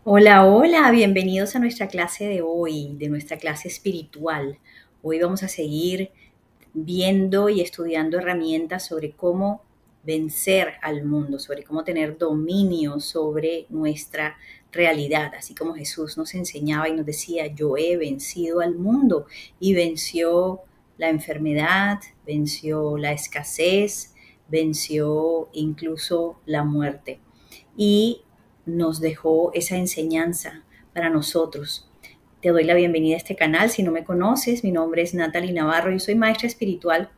Hola, hola, bienvenidos a nuestra clase de hoy, de nuestra clase espiritual. Hoy vamos a seguir viendo y estudiando herramientas sobre cómo vencer al mundo, sobre cómo tener dominio sobre nuestra realidad, así como Jesús nos enseñaba y nos decía, yo he vencido al mundo y venció la enfermedad, venció la escasez, venció incluso la muerte y nos dejó esa enseñanza para nosotros. Te doy la bienvenida a este canal. Si no me conoces, mi nombre es Natalie Navarro, yo soy maestra espiritual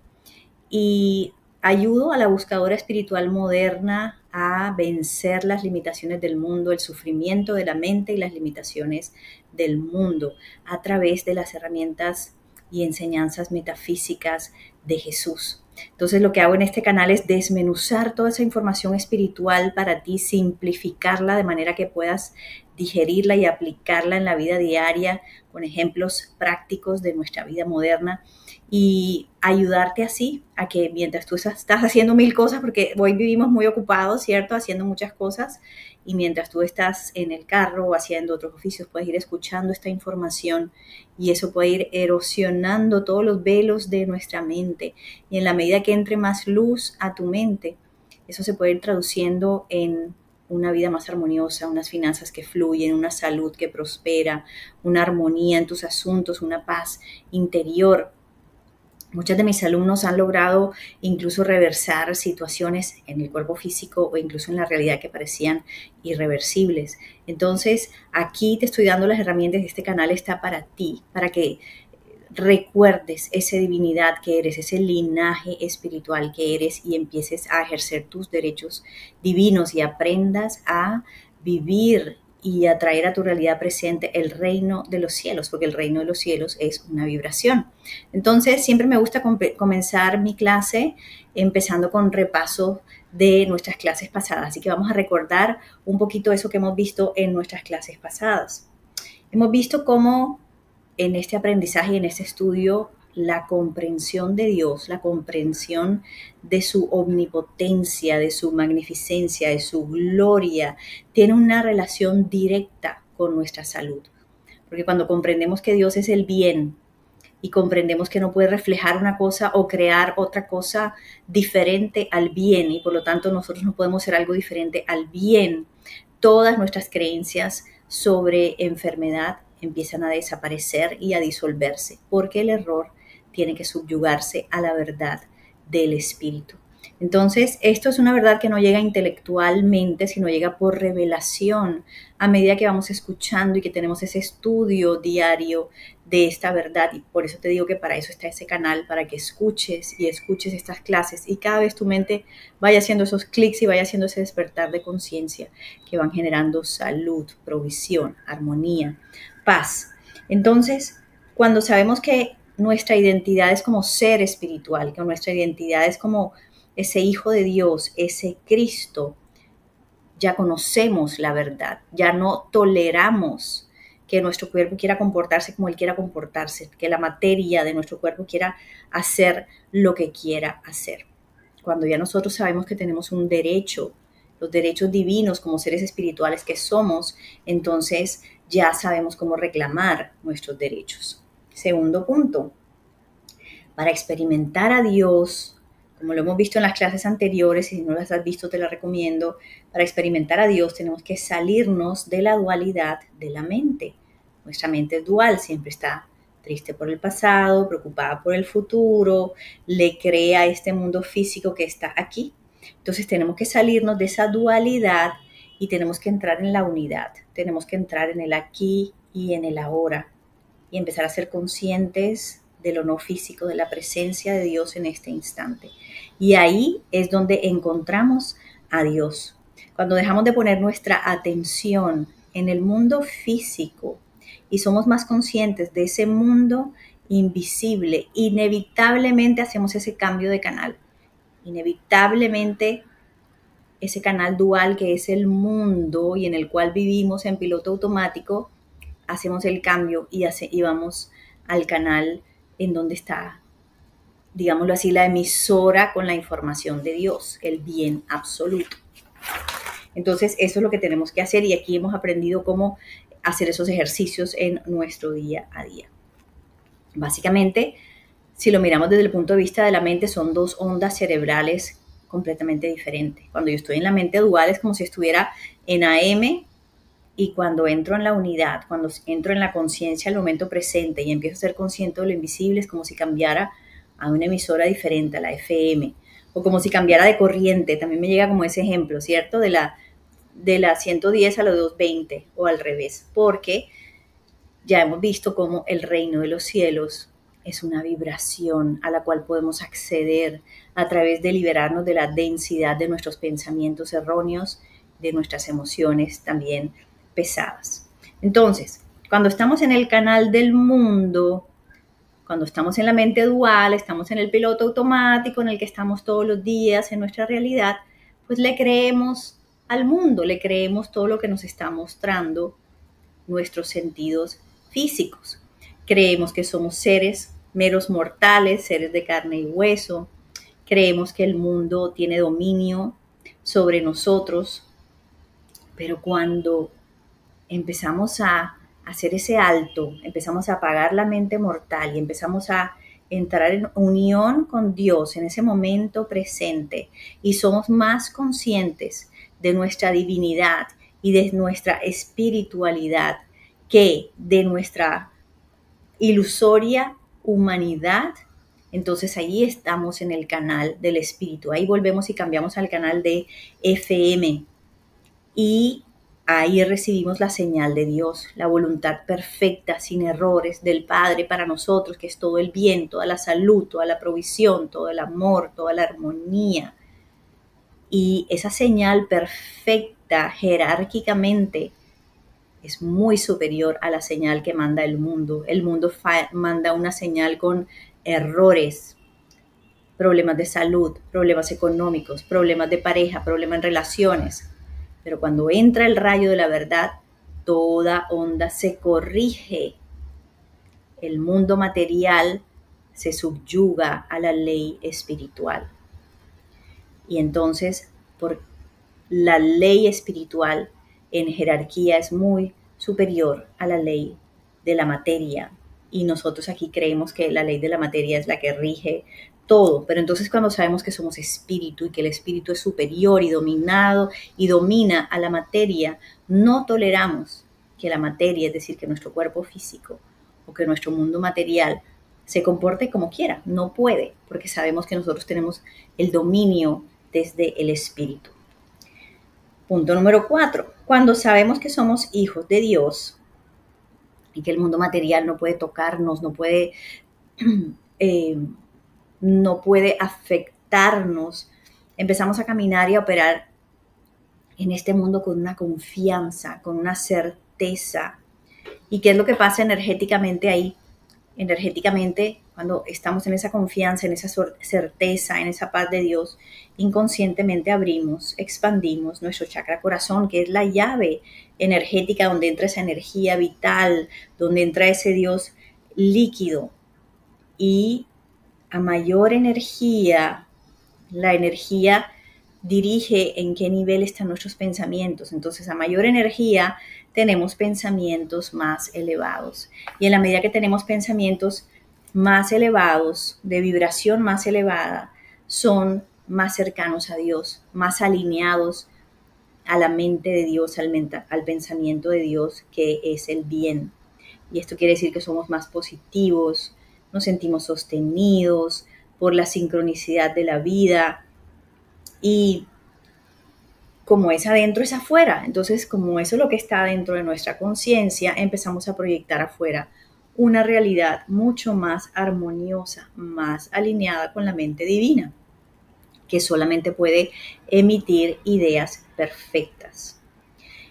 y ayudo a la buscadora espiritual moderna a vencer las limitaciones del mundo, el sufrimiento de la mente y las limitaciones del mundo a través de las herramientas y enseñanzas metafísicas de Jesús. Entonces lo que hago en este canal es desmenuzar toda esa información espiritual para ti, simplificarla de manera que puedas digerirla y aplicarla en la vida diaria con ejemplos prácticos de nuestra vida moderna y ayudarte así a que mientras tú estás haciendo mil cosas, porque hoy vivimos muy ocupados, ¿cierto? Haciendo muchas cosas, y mientras tú estás en el carro o haciendo otros oficios, puedes ir escuchando esta información y eso puede ir erosionando todos los velos de nuestra mente. Y en la medida que entre más luz a tu mente, eso se puede ir traduciendo en una vida más armoniosa, unas finanzas que fluyen, una salud que prospera, una armonía en tus asuntos, una paz interior. Muchos de mis alumnos han logrado incluso reversar situaciones en el cuerpo físico o incluso en la realidad que parecían irreversibles. Entonces, aquí te estoy dando las herramientas. Este canal está para ti, para que recuerdes esa divinidad que eres, ese linaje espiritual que eres y empieces a ejercer tus derechos divinos y aprendas a vivir y a traer a tu realidad presente el reino de los cielos, porque el reino de los cielos es una vibración. Entonces, siempre me gusta comenzar mi clase empezando con repaso de nuestras clases pasadas. Así que vamos a recordar un poquito eso que hemos visto en nuestras clases pasadas. Hemos visto cómo en este aprendizaje y en este estudio la comprensión de Dios, la comprensión de su omnipotencia, de su magnificencia, de su gloria, tiene una relación directa con nuestra salud. Porque cuando comprendemos que Dios es el bien y comprendemos que no puede reflejar una cosa o crear otra cosa diferente al bien y por lo tanto nosotros no podemos ser algo diferente al bien, todas nuestras creencias sobre enfermedad empiezan a desaparecer y a disolverse, porque el error tiene que subyugarse a la verdad del espíritu. Entonces, esto es una verdad que no llega intelectualmente, sino llega por revelación a medida que vamos escuchando y que tenemos ese estudio diario de esta verdad. Y por eso te digo que para eso está ese canal, para que escuches y escuches estas clases y cada vez tu mente vaya haciendo esos clics y vaya haciendo ese despertar de conciencia que van generando salud, provisión, armonía, paz. Entonces, cuando sabemos que nuestra identidad es como ser espiritual, que nuestra identidad es como ese Hijo de Dios, ese Cristo, ya conocemos la verdad, ya no toleramos que nuestro cuerpo quiera comportarse como él quiera comportarse, que la materia de nuestro cuerpo quiera hacer lo que quiera hacer. Cuando ya nosotros sabemos que tenemos un derecho, los derechos divinos como seres espirituales que somos, entonces ya sabemos cómo reclamar nuestros derechos. Segundo punto, para experimentar a Dios, como lo hemos visto en las clases anteriores, y si no las has visto te las recomiendo, para experimentar a Dios tenemos que salirnos de la dualidad de la mente. Nuestra mente es dual, siempre está triste por el pasado, preocupada por el futuro, le crea este mundo físico que está aquí. Entonces tenemos que salirnos de esa dualidad y tenemos que entrar en la unidad, tenemos que entrar en el aquí y en el ahora y empezar a ser conscientes de lo no físico, de la presencia de Dios en este instante. Y ahí es donde encontramos a Dios. Cuando dejamos de poner nuestra atención en el mundo físico y somos más conscientes de ese mundo invisible, inevitablemente hacemos ese cambio de canal. Inevitablemente ese canal dual que es el mundo y en el cual vivimos en piloto automático, hacemos el cambio y vamos al canal en donde está, digámoslo así, la emisora con la información de Dios, el bien absoluto. Entonces, eso es lo que tenemos que hacer y aquí hemos aprendido cómo hacer esos ejercicios en nuestro día a día. Básicamente, si lo miramos desde el punto de vista de la mente, son dos ondas cerebrales completamente diferentes. Cuando yo estoy en la mente dual es como si estuviera en AM, y cuando entro en la unidad, cuando entro en la conciencia al momento presente y empiezo a ser consciente de lo invisible, es como si cambiara a una emisora diferente, a la FM, o como si cambiara de corriente. También me llega como ese ejemplo, ¿cierto? De la 110 a la 220 o al revés, porque ya hemos visto cómo el reino de los cielos es una vibración a la cual podemos acceder a través de liberarnos de la densidad de nuestros pensamientos erróneos, de nuestras emociones también pesadas. Entonces, cuando estamos en el canal del mundo, cuando estamos en la mente dual, estamos en el piloto automático en el que estamos todos los días en nuestra realidad, pues le creemos al mundo, le creemos todo lo que nos está mostrando nuestros sentidos físicos. Creemos que somos seres meros mortales, seres de carne y hueso. Creemos que el mundo tiene dominio sobre nosotros, pero cuando empezamos a hacer ese alto, empezamos a apagar la mente mortal y empezamos a entrar en unión con Dios en ese momento presente y somos más conscientes de nuestra divinidad y de nuestra espiritualidad que de nuestra ilusoria humanidad, entonces ahí estamos en el canal del espíritu. Ahí volvemos y cambiamos al canal de FM y ahí recibimos la señal de Dios, la voluntad perfecta, sin errores del Padre para nosotros, que es todo el bien, toda la salud, toda la provisión, todo el amor, toda la armonía. Y esa señal perfecta jerárquicamente es muy superior a la señal que manda el mundo. El mundo manda una señal con errores, problemas de salud, problemas económicos, problemas de pareja, problemas en relaciones. Pero cuando entra el rayo de la verdad, toda onda se corrige. El mundo material se subyuga a la ley espiritual. Y entonces, por la ley espiritual en jerarquía es muy superior a la ley de la materia. Y nosotros aquí creemos que la ley de la materia es la que rige todo. Pero entonces cuando sabemos que somos espíritu y que el espíritu es superior y dominado y domina a la materia, no toleramos que la materia, es decir, que nuestro cuerpo físico o que nuestro mundo material se comporte como quiera. No puede, porque sabemos que nosotros tenemos el dominio desde el espíritu. Punto número 4. Cuando sabemos que somos hijos de Dios y que el mundo material no puede tocarnos, no puede afectarnos, empezamos a caminar y a operar en este mundo con una confianza, con una certeza. ¿Y qué es lo que pasa energéticamente ahí? Energéticamente, cuando estamos en esa confianza, en esa certeza, en esa paz de Dios, inconscientemente abrimos, expandimos nuestro chakra corazón, que es la llave energética donde entra esa energía vital, donde entra ese Dios líquido. Y a mayor energía, la energía dirige en qué nivel están nuestros pensamientos. Entonces, a mayor energía, tenemos pensamientos más elevados. Y en la medida que tenemos pensamientos más elevados, de vibración más elevada, son más cercanos a Dios, más alineados a la mente de Dios, al pensamiento de Dios, que es el bien. Y esto quiere decir que somos más positivos, nos sentimos sostenidos por la sincronicidad de la vida. Y como es adentro, es afuera. Entonces, como eso es lo que está dentro de nuestra conciencia, empezamos a proyectar afuera una realidad mucho más armoniosa, más alineada con la mente divina, que solamente puede emitir ideas perfectas.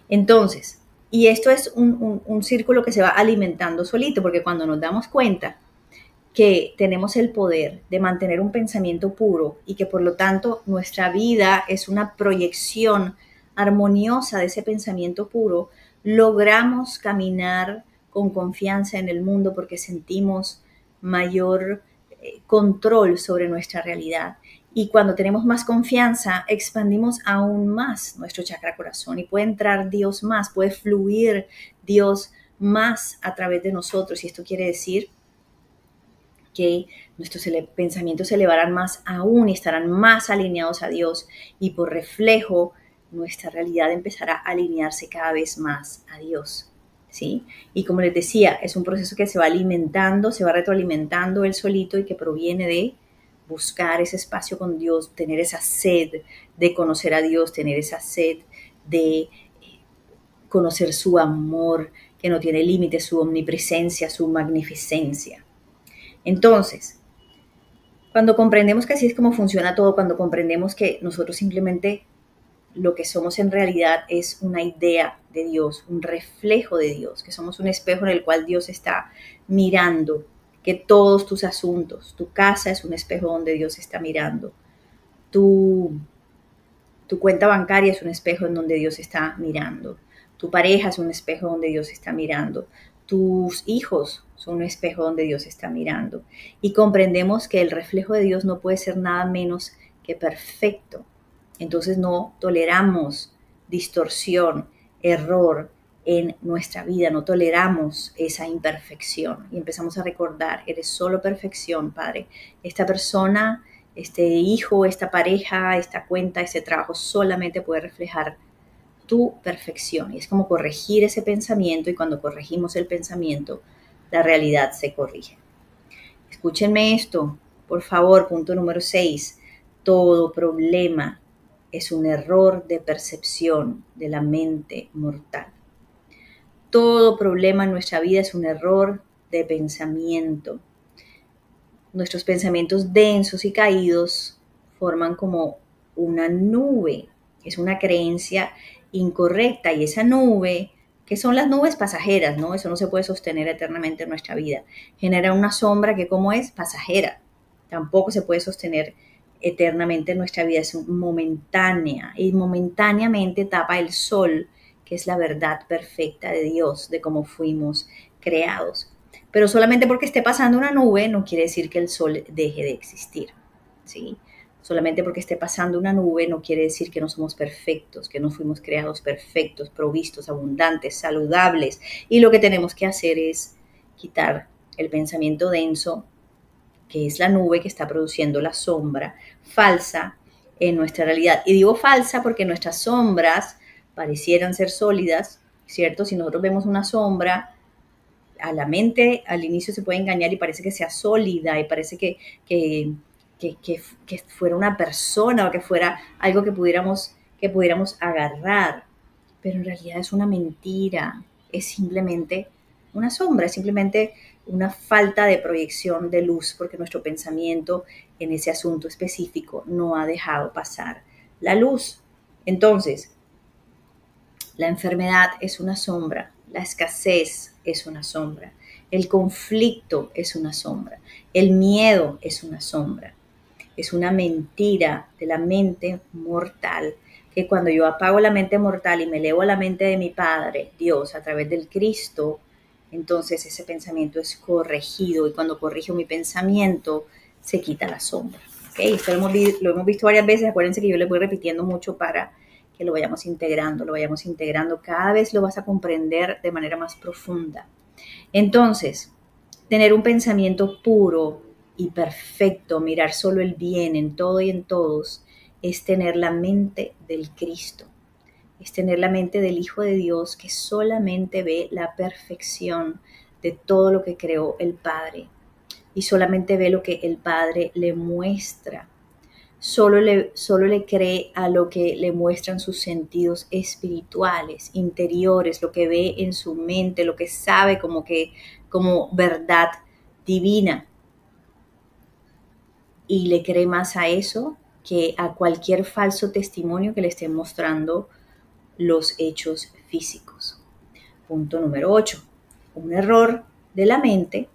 Entonces, y esto es un círculo que se va alimentando solito, porque cuando nos damos cuenta que tenemos el poder de mantener un pensamiento puro y que por lo tanto nuestra vida es una proyección armoniosa de ese pensamiento puro, logramos caminar con confianza en el mundo porque sentimos mayor control sobre nuestra realidad Y cuando tenemos más confianza, expandimos aún más nuestro chakra corazón y puede entrar Dios más, puede fluir Dios más a través de nosotros. Y esto quiere decir que nuestros pensamientos se elevarán más aún y estarán más alineados a Dios, y por reflejo nuestra realidad empezará a alinearse cada vez más a Dios, ¿sí? Y como les decía, es un proceso que se va alimentando, se va retroalimentando él solito, y que proviene de buscar ese espacio con Dios, tener esa sed de conocer a Dios, tener esa sed de conocer su amor que no tiene límites, su omnipresencia, su magnificencia. Entonces, cuando comprendemos que así es como funciona todo, cuando comprendemos que nosotros simplemente lo que somos en realidad es una idea de Dios, un reflejo de Dios, que somos un espejo en el cual Dios está mirando, que todos tus asuntos, tu casa es un espejo donde Dios está mirando, tu, tu cuenta bancaria es un espejo en donde Dios está mirando, tu pareja es un espejo donde Dios está mirando, tus hijos son un espejo donde Dios está mirando. Y comprendemos que el reflejo de Dios no puede ser nada menos que perfecto. Entonces no toleramos distorsión, error en nuestra vida, no toleramos esa imperfección y empezamos a recordar: eres solo perfección, Padre. Esta persona, este hijo, esta pareja, esta cuenta, este trabajo solamente puede reflejar tu perfección. Y es como corregir ese pensamiento, y cuando corregimos el pensamiento, la realidad se corrige. Escúchenme esto, por favor, punto número 6. Todo problema es un error de percepción de la mente mortal. Todo problema en nuestra vida es un error de pensamiento. Nuestros pensamientos densos y caídos forman como una nube. Es una creencia incorrecta, y esa nube, que son las nubes pasajeras, ¿no? Eso no se puede sostener eternamente en nuestra vida. Genera una sombra que, como es pasajera, tampoco se puede sostener eternamente en nuestra vida, es momentánea, y momentáneamente tapa el sol, que es la verdad perfecta de Dios, de cómo fuimos creados. Pero solamente porque esté pasando una nube no quiere decir que el sol deje de existir, ¿sí? Solamente porque esté pasando una nube no quiere decir que no somos perfectos, que no fuimos creados perfectos, provistos, abundantes, saludables. Y lo que tenemos que hacer es quitar el pensamiento denso, que es la nube que está produciendo la sombra falsa en nuestra realidad. Y digo falsa porque nuestras sombras parecieran ser sólidas, ¿cierto? Si nosotros vemos una sombra, a la mente al inicio se puede engañar y parece que sea sólida y parece que fuera una persona, o que fuera algo que pudiéramos agarrar, pero en realidad es una mentira, es simplemente una sombra, es simplemente una falta de proyección de luz, porque nuestro pensamiento en ese asunto específico no ha dejado pasar la luz. Entonces, la enfermedad es una sombra, la escasez es una sombra, el conflicto es una sombra, el miedo es una sombra. Es una mentira de la mente mortal, que cuando yo apago la mente mortal y me elevo a la mente de mi Padre, Dios, a través del Cristo, entonces ese pensamiento es corregido, y cuando corrijo mi pensamiento se quita la sombra. ¿Okay? Esto lo hemos visto varias veces. Acuérdense que yo les voy repitiendo mucho para que lo vayamos integrando. Cada vez lo vas a comprender de manera más profunda. Entonces, tener un pensamiento puro y perfecto, mirar solo el bien en todo y en todos, es tener la mente del Cristo, es tener la mente del Hijo de Dios, que solamente ve la perfección de todo lo que creó el Padre, y solamente ve lo que el Padre le muestra. Solo le cree a lo que le muestran sus sentidos espirituales, interiores, lo que ve en su mente, lo que sabe como verdad divina. Y le cree más a eso que a cualquier falso testimonio que le estén mostrando los hechos físicos. Punto número 8. Un error de la mente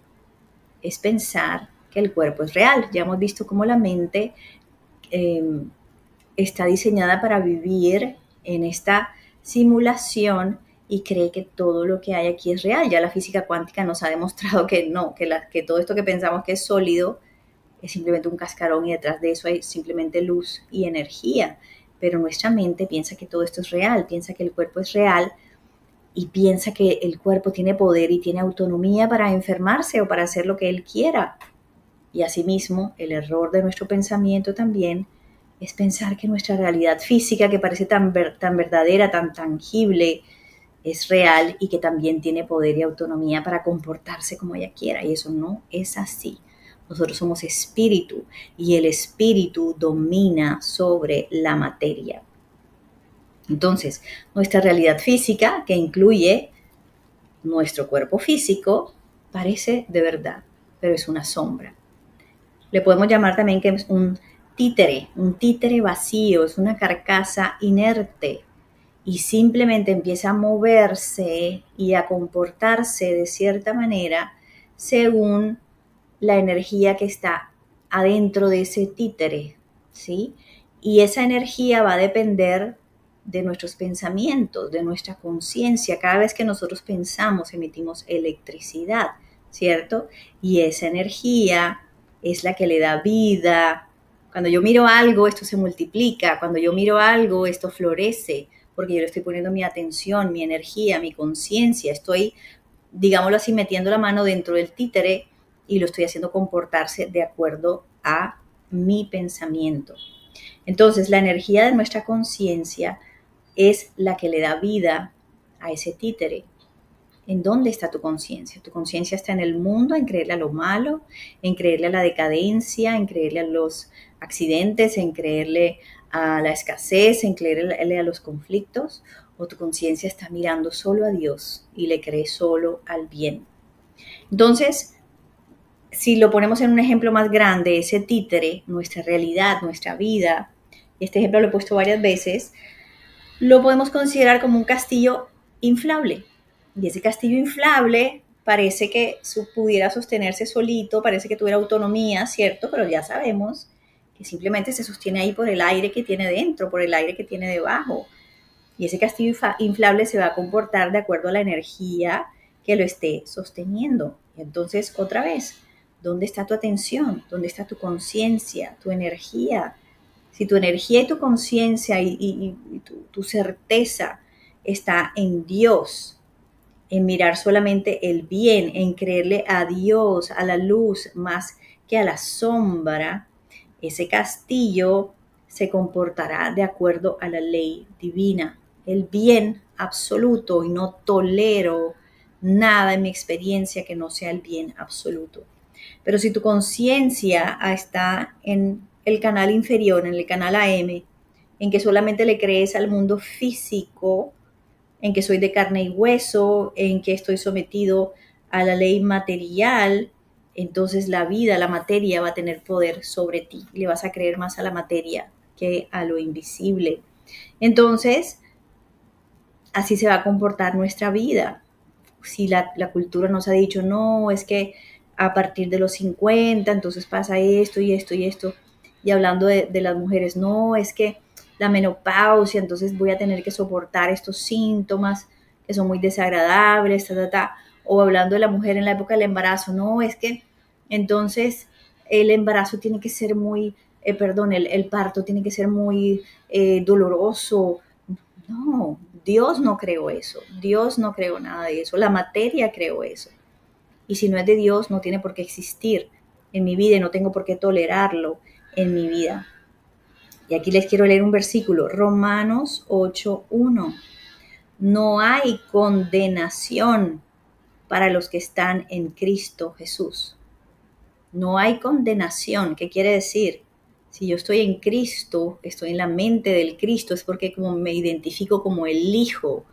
es pensar que el cuerpo es real. Ya hemos visto cómo la mente está diseñada para vivir en esta simulación y cree que todo lo que hay aquí es real. Ya la física cuántica nos ha demostrado que no, que todo esto que pensamos que es sólido es simplemente un cascarón y detrás de eso hay simplemente luz y energía. Pero nuestra mente piensa que todo esto es real, piensa que el cuerpo es real y piensa que el cuerpo tiene poder y tiene autonomía para enfermarse o para hacer lo que él quiera. Y asimismo, el error de nuestro pensamiento también es pensar que nuestra realidad física, que parece tan verdadera, tan tangible, es real y que también tiene poder y autonomía para comportarse como ella quiera. Y eso no es así. Nosotros somos espíritu y el espíritu domina sobre la materia. Entonces, nuestra realidad física, que incluye nuestro cuerpo físico, parece de verdad, pero es una sombra. Le podemos llamar también que es un títere vacío, es una carcasa inerte y simplemente empieza a moverse y a comportarse de cierta manera según la energía que está adentro de ese títere, ¿sí? Y esa energía va a depender de nuestros pensamientos, de nuestra conciencia. Cada vez que nosotros pensamos, emitimos electricidad, ¿cierto? Y esa energía es la que le da vida. Cuando yo miro algo, esto se multiplica. Cuando yo miro algo, esto florece, porque yo le estoy poniendo mi atención, mi energía, mi conciencia. Estoy, digámoslo así, metiendo la mano dentro del títere y lo estoy haciendo comportarse de acuerdo a mi pensamiento. Entonces, la energía de nuestra conciencia es la que le da vida a ese títere. ¿En dónde está tu conciencia? Tu conciencia está en el mundo, en creerle a lo malo, en creerle a la decadencia, en creerle a los accidentes, en creerle a la escasez, en creerle a los conflictos, o tu conciencia está mirando solo a Dios y le cree solo al bien. Entonces, si lo ponemos en un ejemplo más grande, ese títere, nuestra realidad, nuestra vida, este ejemplo lo he puesto varias veces, lo podemos considerar como un castillo inflable. Y ese castillo inflable parece que pudiera sostenerse solito, parece que tuviera autonomía, ¿cierto? Pero ya sabemos que simplemente se sostiene ahí por el aire que tiene dentro, por el aire que tiene debajo. Y ese castillo inflable se va a comportar de acuerdo a la energía que lo esté sosteniendo. Y entonces, otra vez, ¿dónde está tu atención? ¿Dónde está tu conciencia, tu energía? Si tu energía y tu conciencia y tu certeza está en Dios, en mirar solamente el bien, en creerle a Dios, a la luz, más que a la sombra, ese castillo se comportará de acuerdo a la ley divina, el bien absoluto, y no tolero nada en mi experiencia que no sea el bien absoluto. Pero si tu conciencia está en el canal inferior, en el canal AM, en que solamente le crees al mundo físico, en que soy de carne y hueso, en que estoy sometido a la ley material, entonces la vida, la materia va a tener poder sobre ti. Le vas a creer más a la materia que a lo invisible. Entonces, así se va a comportar nuestra vida. Si la cultura nos ha dicho, no, es que a partir de los 50, entonces pasa esto y esto y esto. Y hablando de las mujeres, no, es que la menopausia, entonces voy a tener que soportar estos síntomas que son muy desagradables, O hablando de la mujer en la época del embarazo, no, es que entonces el embarazo tiene que ser muy, el parto tiene que ser muy doloroso. No, Dios no creó eso, Dios no creó nada de eso, la materia creó eso. Y si no es de Dios, no tiene por qué existir en mi vida y no tengo por qué tolerarlo en mi vida. Y aquí les quiero leer un versículo, Romanos 8:1. No hay condenación para los que están en Cristo Jesús. No hay condenación. ¿Qué quiere decir? Si yo estoy en Cristo, estoy en la mente del Cristo, es porque como me identifico como el Hijo,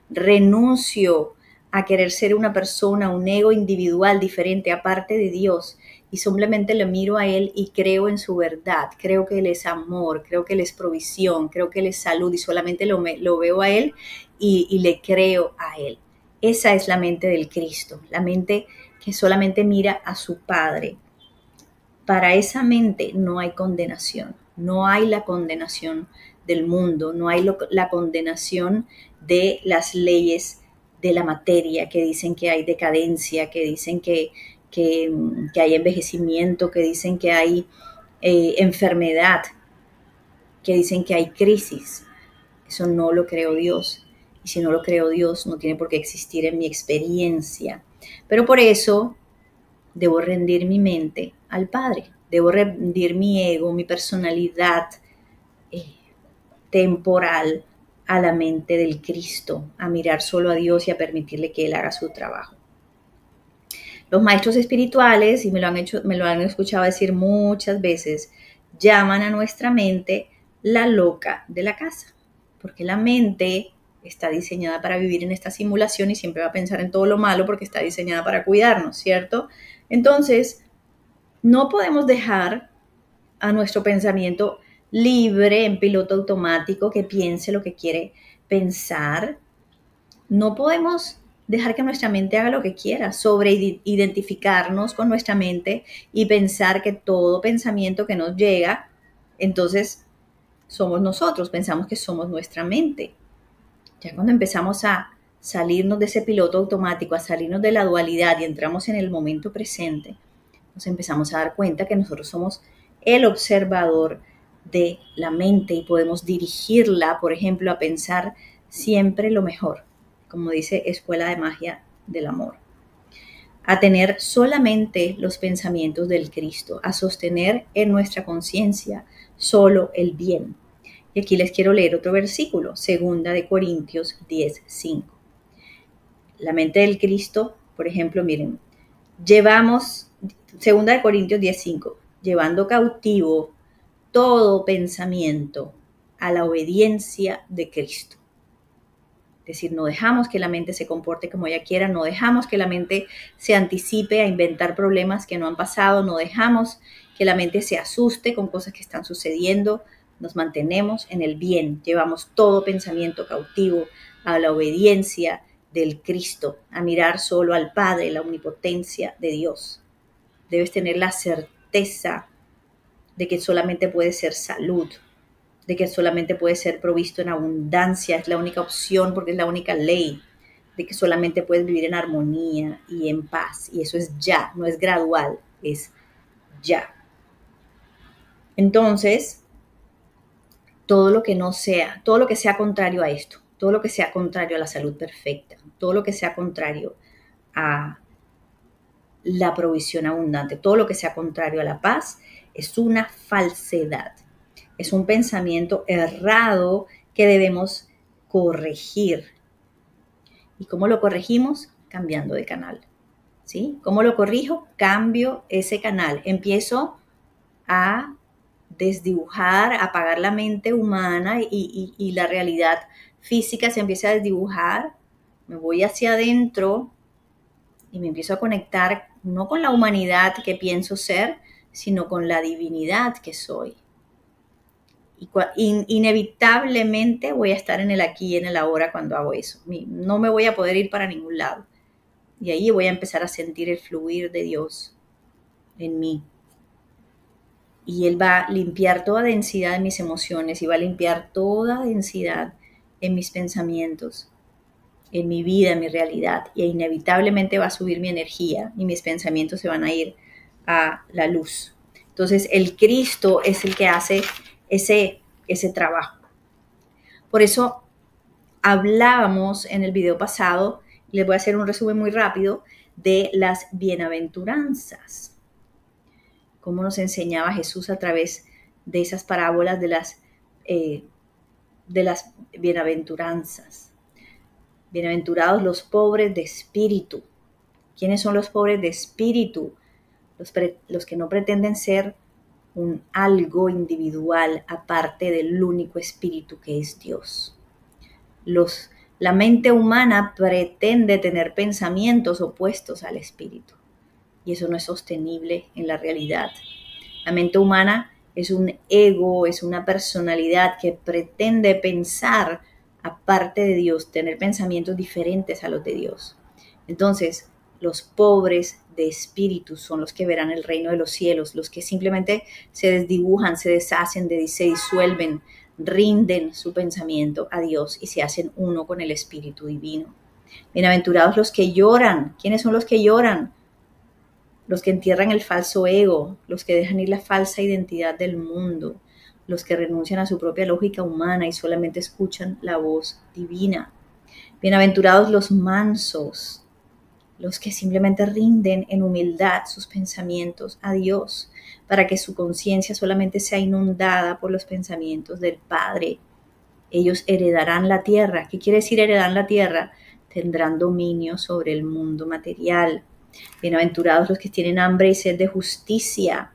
renuncio a querer ser una persona, un ego individual diferente aparte de Dios y simplemente le miro a Él y creo en su verdad, creo que Él es amor, creo que Él es provisión, creo que Él es salud y solamente lo veo a Él y le creo a Él. Esa es la mente del Cristo, la mente que solamente mira a su Padre. Para esa mente no hay condenación, no hay la condenación del mundo, no hay la condenación de las leyes de la materia que dicen que hay decadencia, que dicen que que, que hay envejecimiento, que dicen que hay enfermedad, que dicen que hay crisis. Eso no lo creó Dios. Y si no lo creó Dios, no tiene por qué existir en mi experiencia. Pero por eso debo rendir mi mente al Padre. Debo rendir mi ego, mi personalidad eh, temporal a la mente del Cristo, a mirar solo a Dios y a permitirle que Él haga su trabajo. Los maestros espirituales, y me lo han escuchado decir muchas veces, llaman a nuestra mente la loca de la casa, porque la mente está diseñada para vivir en esta simulación y siempre va a pensar en todo lo malo porque está diseñada para cuidarnos, ¿cierto? Entonces, no podemos dejar a nuestro pensamiento libre, en piloto automático, que piense lo que quiere pensar. No podemos dejar que nuestra mente haga lo que quiera, sobre identificarnos con nuestra mente y pensar que todo pensamiento que nos llega, entonces somos nosotros, pensamos que somos nuestra mente. Ya cuando empezamos a salirnos de ese piloto automático, a salirnos de la dualidad y entramos en el momento presente, nos empezamos a dar cuenta que nosotros somos el observador de la mente y podemos dirigirla, por ejemplo, a pensar siempre lo mejor, como dice Escuela de Magia del Amor, a tener solamente los pensamientos del Cristo, a sostener en nuestra conciencia solo el bien. Y aquí les quiero leer otro versículo, 2 Corintios 10:5. La mente del Cristo, por ejemplo, miren, llevamos, 2 Corintios 10:5, llevando cautivo todo pensamiento a la obediencia de Cristo. Es decir, no dejamos que la mente se comporte como ella quiera, no dejamos que la mente se anticipe a inventar problemas que no han pasado, no dejamos que la mente se asuste con cosas que están sucediendo, nos mantenemos en el bien, llevamos todo pensamiento cautivo a la obediencia del Cristo, a mirar solo al Padre, la omnipotencia de Dios. Debes tener la certeza de que solamente puede ser salud, de que solamente puede ser provisto en abundancia, es la única opción porque es la única ley, de que solamente puedes vivir en armonía y en paz, y eso es ya, no es gradual, es ya. Entonces, todo lo que no sea, todo lo que sea contrario a esto, todo lo que sea contrario a la salud perfecta, todo lo que sea contrario a la provisión abundante, todo lo que sea contrario a la paz, es una falsedad. Es un pensamiento errado que debemos corregir. ¿Y cómo lo corregimos? Cambiando de canal. ¿Sí? ¿Cómo lo corrijo? Cambio ese canal. Empiezo a desdibujar, a apagar la mente humana y la realidad física se empieza a desdibujar. Me voy hacia adentro y me empiezo a conectar no con la humanidad que pienso ser, sino con la divinidad que soy. Inevitablemente voy a estar en el aquí y en el ahora cuando hago eso. No me voy a poder ir para ningún lado. Y ahí voy a empezar a sentir el fluir de Dios en mí. Y Él va a limpiar toda densidad en mis emociones y va a limpiar toda densidad en mis pensamientos, en mi vida, en mi realidad. Y inevitablemente va a subir mi energía y mis pensamientos se van a ir a la luz. Entonces el Cristo es el que hace ese trabajo. Por eso hablábamos en el video pasado, les voy a hacer un resumen muy rápido, de las bienaventuranzas. Cómo nos enseñaba Jesús a través de esas parábolas de las bienaventuranzas. Bienaventurados los pobres de espíritu. ¿Quiénes son los pobres de espíritu? Los que no pretenden ser un algo individual aparte del único espíritu que es Dios. La mente humana pretende tener pensamientos opuestos al espíritu y eso no es sostenible en la realidad. La mente humana es un ego, es una personalidad que pretende pensar aparte de Dios, tener pensamientos diferentes a los de Dios. Entonces, los pobres de espíritu son los que verán el reino de los cielos, los que simplemente se desdibujan, se deshacen, se disuelven, rinden su pensamiento a Dios y se hacen uno con el Espíritu Divino. Bienaventurados los que lloran. ¿Quiénes son los que lloran? los que entierran el falso ego, los que dejan ir la falsa identidad del mundo, los que renuncian a su propia lógica humana y solamente escuchan la voz divina. Bienaventurados los mansos, los que simplemente rinden en humildad sus pensamientos a Dios, para que su conciencia solamente sea inundada por los pensamientos del Padre. Ellos heredarán la tierra. ¿Qué quiere decir heredar la tierra? Tendrán dominio sobre el mundo material. Bienaventurados los que tienen hambre y sed de justicia,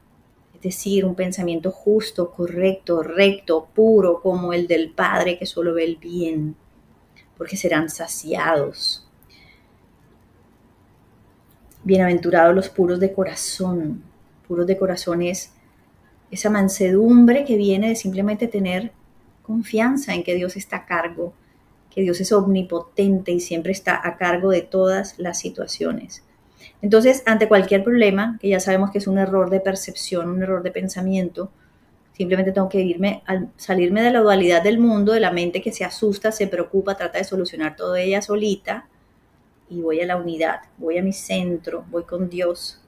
es decir, un pensamiento justo, correcto, recto, puro, como el del Padre que solo ve el bien, porque serán saciados. Bienaventurados los puros de corazón. Puros de corazón es esa mansedumbre que viene de simplemente tener confianza en que Dios está a cargo, que Dios es omnipotente y siempre está a cargo de todas las situaciones. Entonces, ante cualquier problema, que ya sabemos que es un error de percepción, un error de pensamiento, simplemente tengo que salirme de la dualidad del mundo, de la mente que se asusta, se preocupa, trata de solucionar todo ella solita, y voy a la unidad, voy a mi centro, voy con Dios.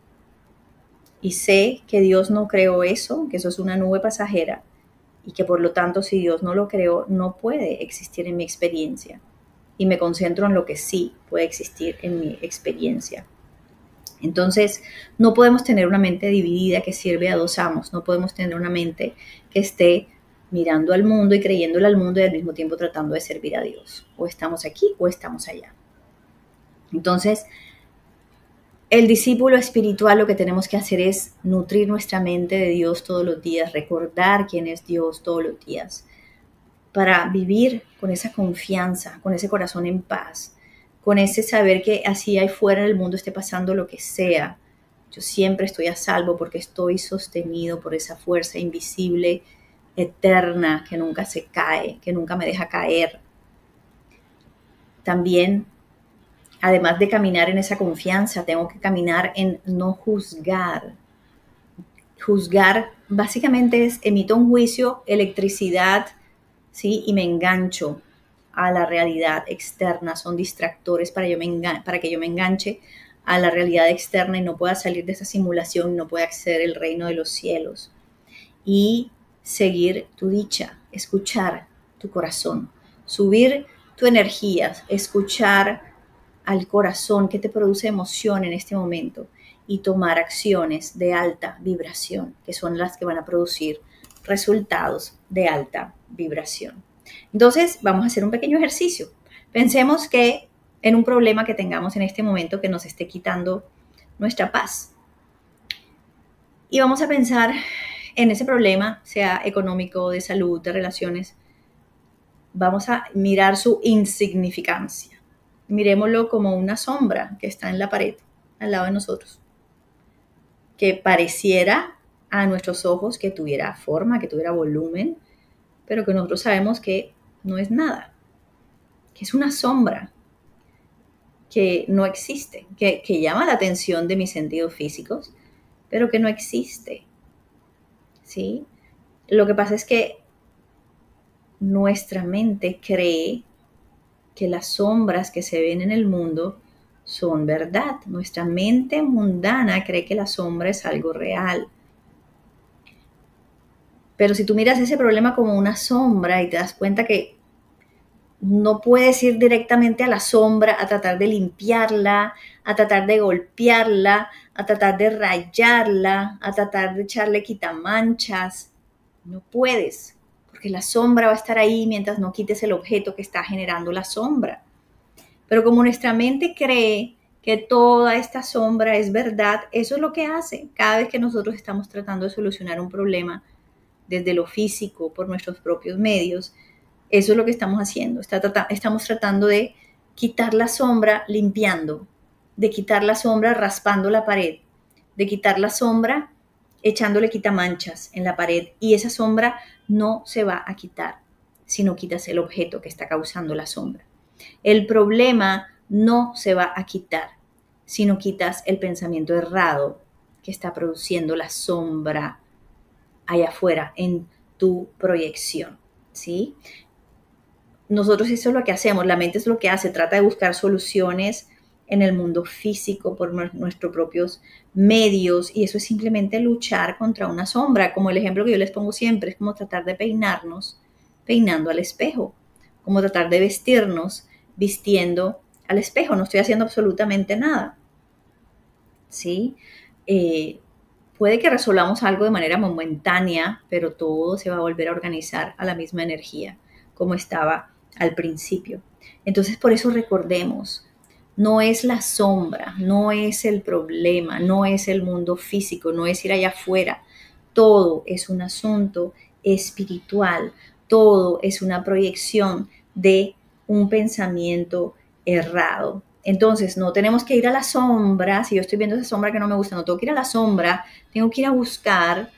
Y sé que Dios no creó eso, que eso es una nube pasajera, y que por lo tanto si Dios no lo creó, no puede existir en mi experiencia. Y me concentro en lo que sí puede existir en mi experiencia. Entonces, no podemos tener una mente dividida que sirve a dos amos, no podemos tener una mente que esté mirando al mundo y creyéndole al mundo y al mismo tiempo tratando de servir a Dios. O estamos aquí o estamos allá. Entonces, el discípulo espiritual lo que tenemos que hacer es nutrir nuestra mente de Dios todos los días, recordar quién es Dios todos los días, para vivir con esa confianza, con ese corazón en paz, con ese saber que así ahí fuera en el mundo esté pasando lo que sea, yo siempre estoy a salvo porque estoy sostenido por esa fuerza invisible, eterna, que nunca se cae, que nunca me deja caer. También, además de caminar en esa confianza, tengo que caminar en no juzgar. Juzgar básicamente es emito un juicio, electricidad, ¿sí? Y me engancho a la realidad externa. Son distractores para que yo me enganche a la realidad externa y no pueda salir de esa simulación, no pueda acceder al reino de los cielos. Y seguir tu dicha, escuchar tu corazón, subir tu energía, escuchar al corazón que te produce emoción en este momento y tomar acciones de alta vibración, que son las que van a producir resultados de alta vibración. Entonces, vamos a hacer un pequeño ejercicio. Pensemos que en un problema que tengamos en este momento que nos esté quitando nuestra paz. Y vamos a pensar en ese problema, sea económico, de salud, de relaciones. Vamos a mirar su insignificancia. Miremoslo como una sombra que está en la pared, al lado de nosotros, que pareciera a nuestros ojos que tuviera forma, que tuviera volumen, pero que nosotros sabemos que no es nada, que es una sombra, que no existe, que llama la atención de mis sentidos físicos, pero que no existe, ¿sí? Lo que pasa es que nuestra mente cree que las sombras que se ven en el mundo son verdad. Nuestra mente mundana cree que la sombra es algo real. Pero si tú miras ese problema como una sombra y te das cuenta que no puedes ir directamente a la sombra a tratar de limpiarla, a tratar de golpearla, a tratar de rayarla, a tratar de echarle quitamanchas, no puedes. Porque la sombra va a estar ahí mientras no quites el objeto que está generando la sombra. Pero como nuestra mente cree que toda esta sombra es verdad, eso es lo que hace. Cada vez que nosotros estamos tratando de solucionar un problema desde lo físico, por nuestros propios medios, eso es lo que estamos haciendo. Estamos tratando de quitar la sombra limpiando, de quitar la sombra raspando la pared, de quitar la sombra echándole quitamanchas en la pared, y esa sombra no se va a quitar si no quitas el objeto que está causando la sombra. El problema no se va a quitar si no quitas el pensamiento errado que está produciendo la sombra allá afuera en tu proyección, ¿sí? Nosotros eso es lo que hacemos, la mente es lo que hace, trata de buscar soluciones en el mundo físico por nuestros propios medios, y eso es simplemente luchar contra una sombra, como el ejemplo que yo les pongo siempre, es como tratar de peinarnos peinando al espejo, como tratar de vestirnos vistiendo al espejo, no estoy haciendo absolutamente nada, ¿sí? Eh, Puede que resolvamos algo de manera momentánea, pero todo se va a volver a organizar a la misma energía como estaba al principio. Entonces, por eso recordemos, no es la sombra, no es el problema, no es el mundo físico, no es ir allá afuera. Todo es un asunto espiritual, todo es una proyección de un pensamiento errado. Entonces, no tenemos que ir a la sombra. Si yo estoy viendo esa sombra que no me gusta, no tengo que ir a la sombra, tengo que ir a buscar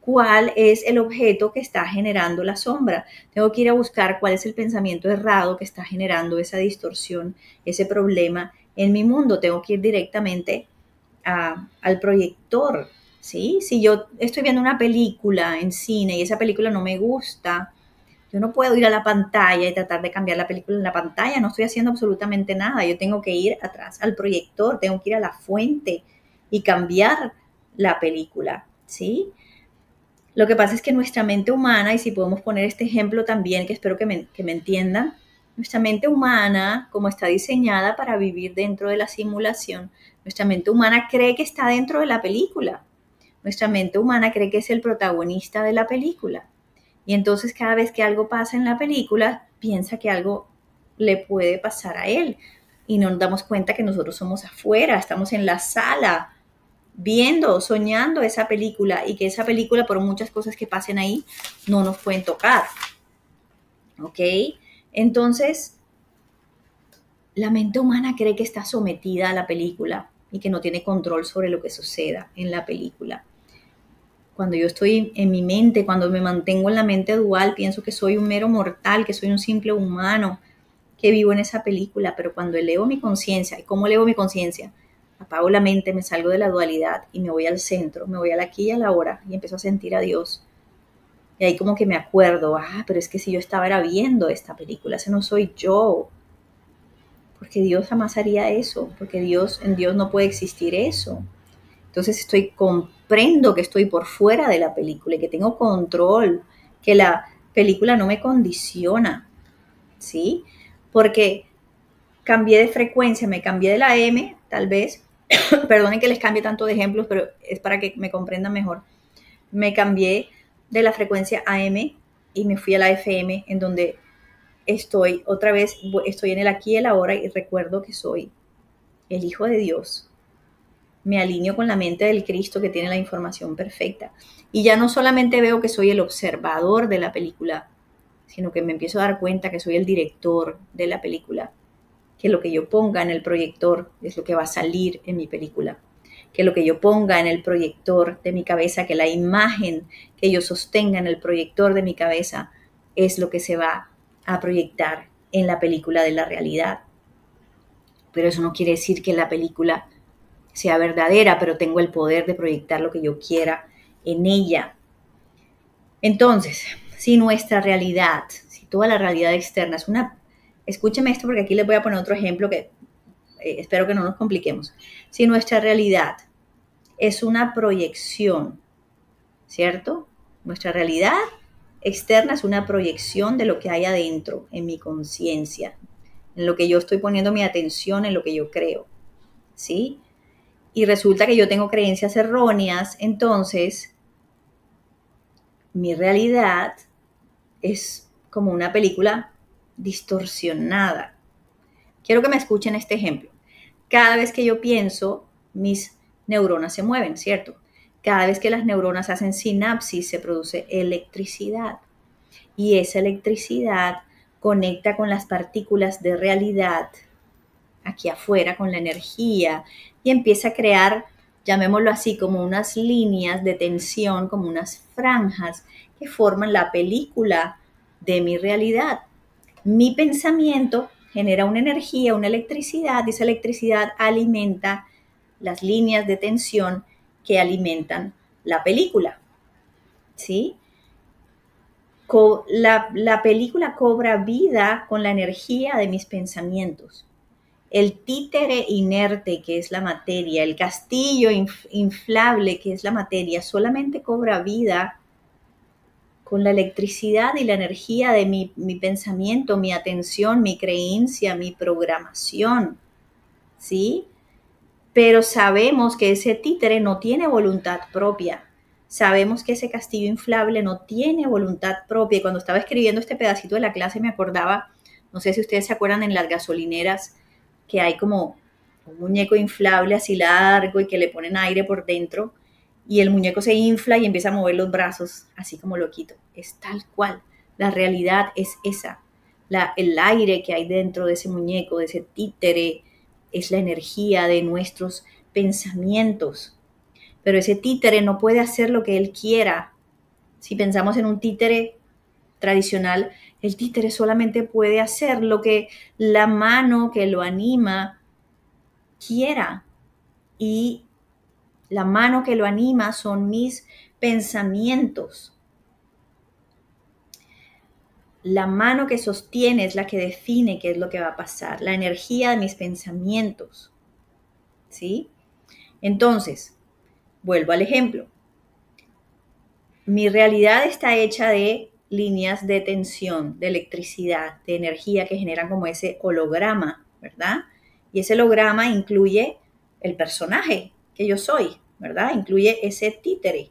cuál es el objeto que está generando la sombra. Tengo que ir a buscar cuál es el pensamiento errado que está generando esa distorsión, ese problema en mi mundo. Tengo que ir directamente al proyector, ¿sí? Si yo estoy viendo una película en cine y esa película no me gusta, yo no puedo ir a la pantalla y tratar de cambiar la película en la pantalla, no estoy haciendo absolutamente nada. Yo tengo que ir atrás al proyector, tengo que ir a la fuente y cambiar la película, ¿sí? Lo que pasa es que nuestra mente humana, y si podemos poner este ejemplo también, que espero que me entiendan, nuestra mente humana, como está diseñada para vivir dentro de la simulación, nuestra mente humana cree que está dentro de la película. Nuestra mente humana cree que es el protagonista de la película. Y entonces cada vez que algo pasa en la película, piensa que algo le puede pasar a él. Y no nos damos cuenta que nosotros somos afuera, estamos en la sala, viendo, soñando esa película, y que esa película, por muchas cosas que pasen ahí, no nos pueden tocar. ¿Ok? Entonces, la mente humana cree que está sometida a la película y que no tiene control sobre lo que suceda en la película. Cuando yo estoy en mi mente, cuando me mantengo en la mente dual, pienso que soy un mero mortal, que soy un simple humano, que vivo en esa película, pero cuando elevo mi conciencia, ¿y cómo elevo mi conciencia? Apago la mente, me salgo de la dualidad y me voy al centro, me voy al aquí y a la hora y empiezo a sentir a Dios. Y ahí como que me acuerdo, pero es que si yo estaba era viendo esta película, ese no soy yo, porque Dios jamás haría eso, porque en Dios no puede existir eso. Entonces comprendo que estoy por fuera de la película y que tengo control, que la película no me condiciona, ¿sí? Porque cambié de frecuencia, me cambié de la M, tal vez, perdonen que les cambie tanto de ejemplos, pero es para que me comprendan mejor. Me cambié de la frecuencia AM y me fui a la FM, en donde estoy otra vez, estoy en el aquí y el ahora y recuerdo que soy el Hijo de Dios. Me alineo con la mente del Cristo que tiene la información perfecta. Y ya no solamente veo que soy el observador de la película, sino que me empiezo a dar cuenta que soy el director de la película, que lo que yo ponga en el proyector es lo que va a salir en mi película, que lo que yo ponga en el proyector de mi cabeza, que la imagen que yo sostenga en el proyector de mi cabeza es lo que se va a proyectar en la película de la realidad. Pero eso no quiere decir que la película sea verdadera, pero tengo el poder de proyectar lo que yo quiera en ella. Entonces, si nuestra realidad, si toda la realidad externa es una... Escúcheme esto porque aquí les voy a poner otro ejemplo que espero que no nos compliquemos. Si nuestra realidad es una proyección, ¿cierto? Nuestra realidad externa es una proyección de lo que hay adentro, en mi conciencia, en lo que yo estoy poniendo mi atención, en lo que yo creo, ¿sí? Y resulta que yo tengo creencias erróneas, entonces mi realidad es como una película distorsionada. Quiero que me escuchen este ejemplo. Cada vez que yo pienso, mis neuronas se mueven, ¿cierto? Cada vez que las neuronas hacen sinapsis, se produce electricidad. Y esa electricidad conecta con las partículas de realidad aquí afuera, con la energía, y empieza a crear, llamémoslo así, como unas líneas de tensión, como unas franjas que forman la película de mi realidad. Mi pensamiento genera una energía, una electricidad, y esa electricidad alimenta las líneas de tensión que alimentan la película, ¿sí? La película cobra vida con la energía de mis pensamientos. El títere inerte, que es la materia, el castillo inflable, que es la materia, solamente cobra vida con la electricidad y la energía de mi pensamiento, mi atención, mi creencia, mi programación, ¿sí? Pero sabemos que ese títere no tiene voluntad propia. Sabemos que ese castillo inflable no tiene voluntad propia. Y cuando estaba escribiendo este pedacito de la clase me acordaba, no sé si ustedes se acuerdan en las gasolineras, que hay como un muñeco inflable así largo y que le ponen aire por dentro y el muñeco se infla y empieza a mover los brazos así como loquito. Es tal cual. La realidad es esa. El aire que hay dentro de ese muñeco, de ese títere, es la energía de nuestros pensamientos. Pero ese títere no puede hacer lo que él quiera. Si pensamos en un títere tradicional, el títere solamente puede hacer lo que la mano que lo anima quiera. Y la mano que lo anima son mis pensamientos. La mano que sostiene es la que define qué es lo que va a pasar. La energía de mis pensamientos. ¿Sí? Entonces, vuelvo al ejemplo. Mi realidad está hecha de líneas de tensión, de electricidad, de energía que generan como ese holograma, ¿verdad? Y ese holograma incluye el personaje que yo soy, ¿verdad? Incluye ese títere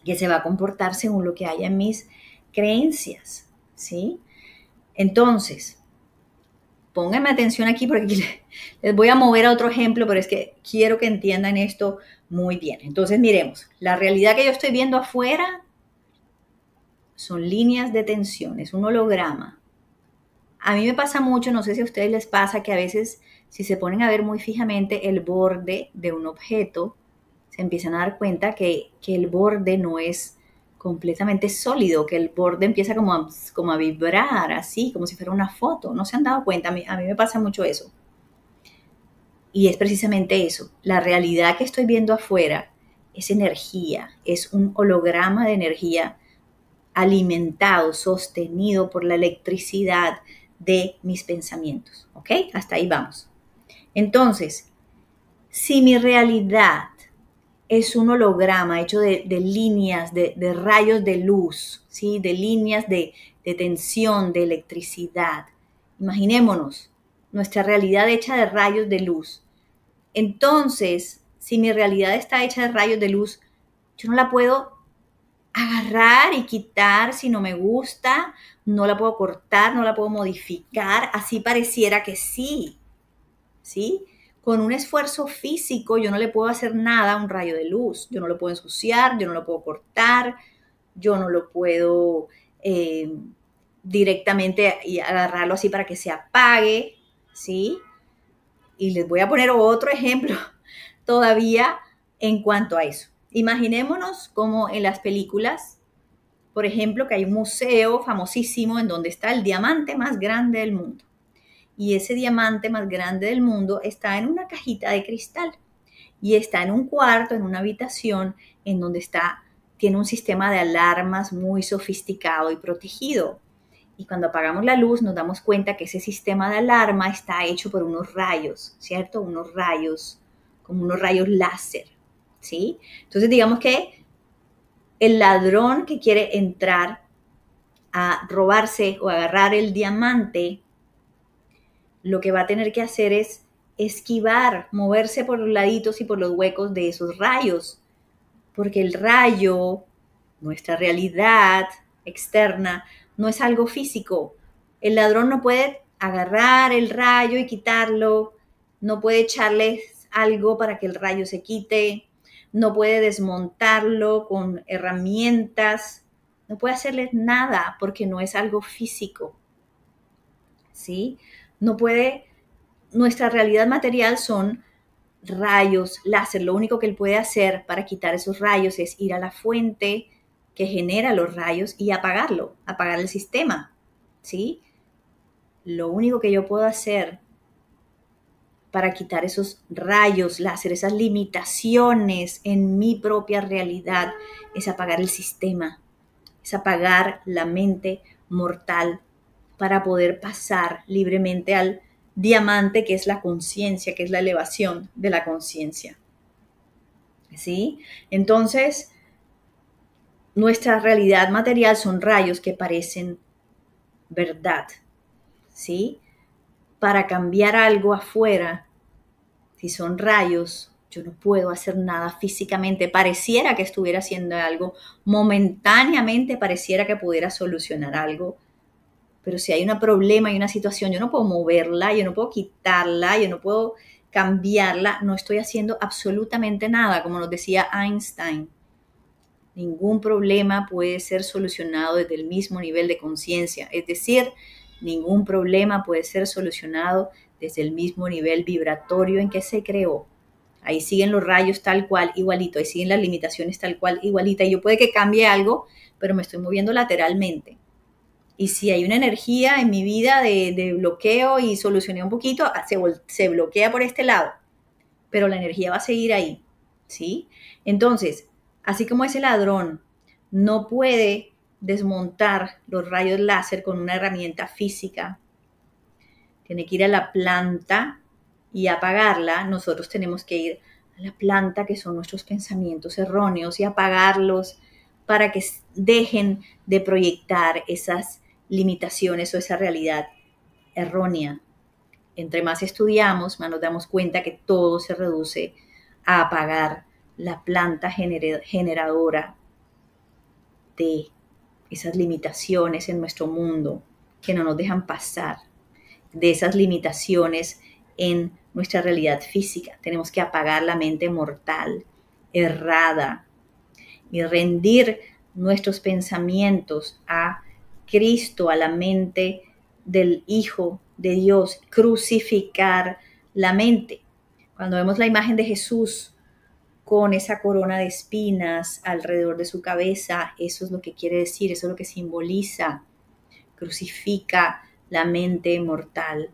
que se va a comportar según lo que haya en mis creencias, ¿sí? Entonces, pónganme atención aquí porque les voy a mover a otro ejemplo, pero es que quiero que entiendan esto muy bien. Entonces, miremos, la realidad que yo estoy viendo afuera son líneas de tensión, es un holograma. A mí me pasa mucho, no sé si a ustedes les pasa, que a veces si se ponen a ver muy fijamente el borde de un objeto, se empiezan a dar cuenta que el borde no es completamente sólido, que el borde empieza como a vibrar, así, como si fuera una foto. ¿No se han dado cuenta? A mí me pasa mucho eso. Y es precisamente eso. La realidad que estoy viendo afuera es energía, es un holograma de energía alimentado, sostenido por la electricidad de mis pensamientos. ¿Ok? Hasta ahí vamos. Entonces, si mi realidad es un holograma hecho de líneas, de rayos de luz, ¿sí? De líneas de tensión, de electricidad. Imaginémonos nuestra realidad hecha de rayos de luz. Entonces, si mi realidad está hecha de rayos de luz, yo no la puedo agarrar y quitar si no me gusta, no la puedo cortar, no la puedo modificar, así pareciera que sí, ¿sí? Con un esfuerzo físico yo no le puedo hacer nada a un rayo de luz, yo no lo puedo ensuciar, yo no lo puedo cortar, yo no lo puedo directamente y agarrarlo así para que se apague, ¿sí? Y les voy a poner otro ejemplo todavía en cuanto a eso. Imaginémonos como en las películas, por ejemplo, que hay un museo famosísimo en donde está el diamante más grande del mundo. Y ese diamante más grande del mundo está en una cajita de cristal y está en un cuarto, en una habitación en donde tiene un sistema de alarmas muy sofisticado y protegido. Y cuando apagamos la luz nos damos cuenta que ese sistema de alarma está hecho por unos rayos, ¿cierto? Unos rayos, como unos rayos láser, ¿sí? Entonces digamos que el ladrón que quiere entrar a robarse o agarrar el diamante, lo que va a tener que hacer es esquivar, moverse por los laditos y por los huecos de esos rayos, porque el rayo, nuestra realidad externa, no es algo físico. El ladrón no puede agarrar el rayo y quitarlo, no puede echarle algo para que el rayo se quite, no puede desmontarlo con herramientas, no puede hacerle nada porque no es algo físico, ¿sí? No puede, nuestra realidad material son rayos láser. Lo único que él puede hacer para quitar esos rayos es ir a la fuente que genera los rayos y apagarlo, apagar el sistema, ¿sí? Lo único que yo puedo hacer para quitar esos rayos láser, esas limitaciones en mi propia realidad, es apagar el sistema, es apagar la mente mortal para poder pasar libremente al diamante que es la conciencia, que es la elevación de la conciencia. ¿Sí? Entonces, nuestra realidad material son rayos que parecen verdad. ¿Sí? Para cambiar algo afuera, si son rayos, yo no puedo hacer nada físicamente. Pareciera que estuviera haciendo algo, momentáneamente pareciera que pudiera solucionar algo, pero si hay un problema y una situación, yo no puedo moverla, yo no puedo quitarla, yo no puedo cambiarla, no estoy haciendo absolutamente nada, como nos decía Einstein. Ningún problema puede ser solucionado desde el mismo nivel de conciencia, es decir, ningún problema puede ser solucionado desde el mismo nivel vibratorio en que se creó. Ahí siguen los rayos tal cual, igualito, ahí siguen las limitaciones tal cual, igualita, y yo puede que cambie algo, pero me estoy moviendo lateralmente. Y si hay una energía en mi vida de bloqueo y solucioné un poquito, se bloquea por este lado, pero la energía va a seguir ahí, ¿sí? Entonces, así como ese ladrón no puede desmontar los rayos láser con una herramienta física, tiene que ir a la planta y apagarla, nosotros tenemos que ir a la planta que son nuestros pensamientos erróneos y apagarlos para que dejen de proyectar esas limitaciones o esa realidad errónea. Entre más estudiamos, más nos damos cuenta que todo se reduce a apagar la planta generadora de esas limitaciones en nuestro mundo que no nos dejan pasar, de esas limitaciones en nuestra realidad física. Tenemos que apagar la mente mortal, errada, y rendir nuestros pensamientos a Cristo, a la mente del Hijo de Dios, crucificar la mente. Cuando vemos la imagen de Jesús con esa corona de espinas alrededor de su cabeza, eso es lo que quiere decir, eso es lo que simboliza. Crucifica la mente mortal.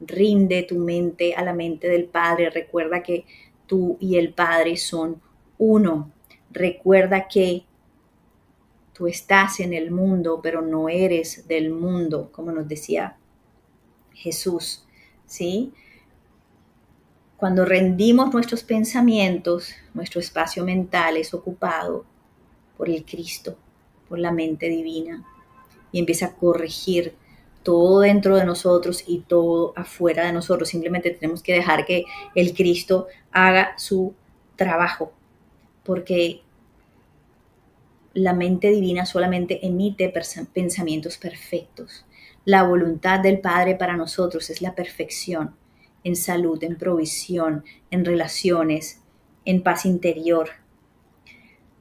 Rinde tu mente a la mente del Padre. Recuerda que tú y el Padre son uno. Recuerda que tú estás en el mundo, pero no eres del mundo, como nos decía Jesús, ¿sí? Cuando rendimos nuestros pensamientos, nuestro espacio mental es ocupado por el Cristo, por la mente divina, y empieza a corregir todo dentro de nosotros y todo afuera de nosotros. Simplemente tenemos que dejar que el Cristo haga su trabajo, porque la mente divina solamente emite pensamientos perfectos. La voluntad del Padre para nosotros es la perfección en salud, en provisión, en relaciones, en paz interior.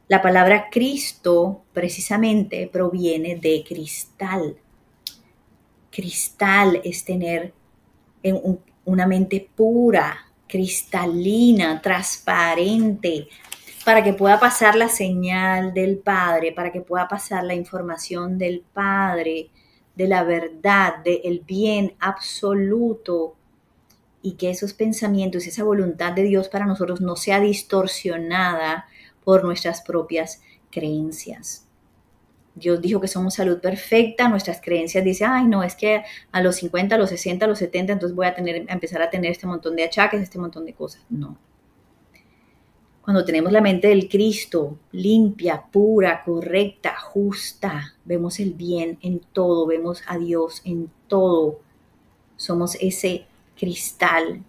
La palabra Cristo precisamente proviene de cristal. Cristal es tener una mente pura, cristalina, transparente, para que pueda pasar la señal del Padre, para que pueda pasar la información del Padre, de la verdad, del bien absoluto, y que esos pensamientos, esa voluntad de Dios para nosotros no sea distorsionada por nuestras propias creencias. Dios dijo que somos salud perfecta, nuestras creencias dicen, ay no, es que a los 50, a los 60, a los 70, entonces voy a empezar a tener este montón de achaques, este montón de cosas. No. Cuando tenemos la mente del Cristo limpia, pura, correcta, justa, vemos el bien en todo, vemos a Dios en todo. Somos ese cristal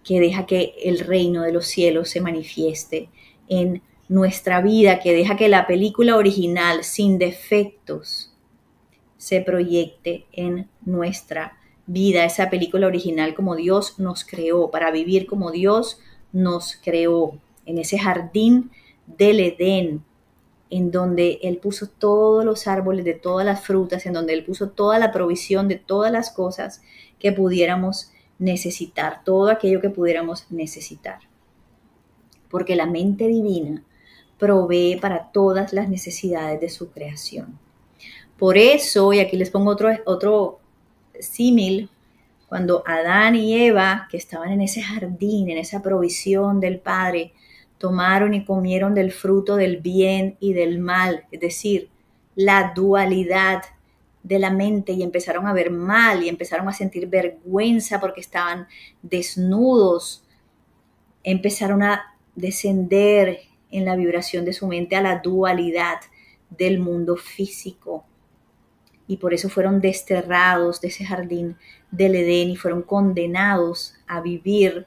que deja que el reino de los cielos se manifieste en nuestra vida, que deja que la película original sin defectos se proyecte en nuestra vida, esa película original como Dios nos creó, para vivir como Dios nos creó, en ese jardín del Edén, en donde Él puso todos los árboles de todas las frutas, en donde Él puso toda la provisión de todas las cosas que pudiéramos necesitar, todo aquello que pudiéramos necesitar. Porque la mente divina provee para todas las necesidades de su creación. Por eso, y aquí les pongo otro símil, cuando Adán y Eva, que estaban en ese jardín, en esa provisión del Padre, tomaron y comieron del fruto del bien y del mal, es decir, la dualidad de la mente y empezaron a ver mal y empezaron a sentir vergüenza porque estaban desnudos, empezaron a descender en la vibración de su mente a la dualidad del mundo físico. Y por eso fueron desterrados de ese jardín del Edén y fueron condenados a vivir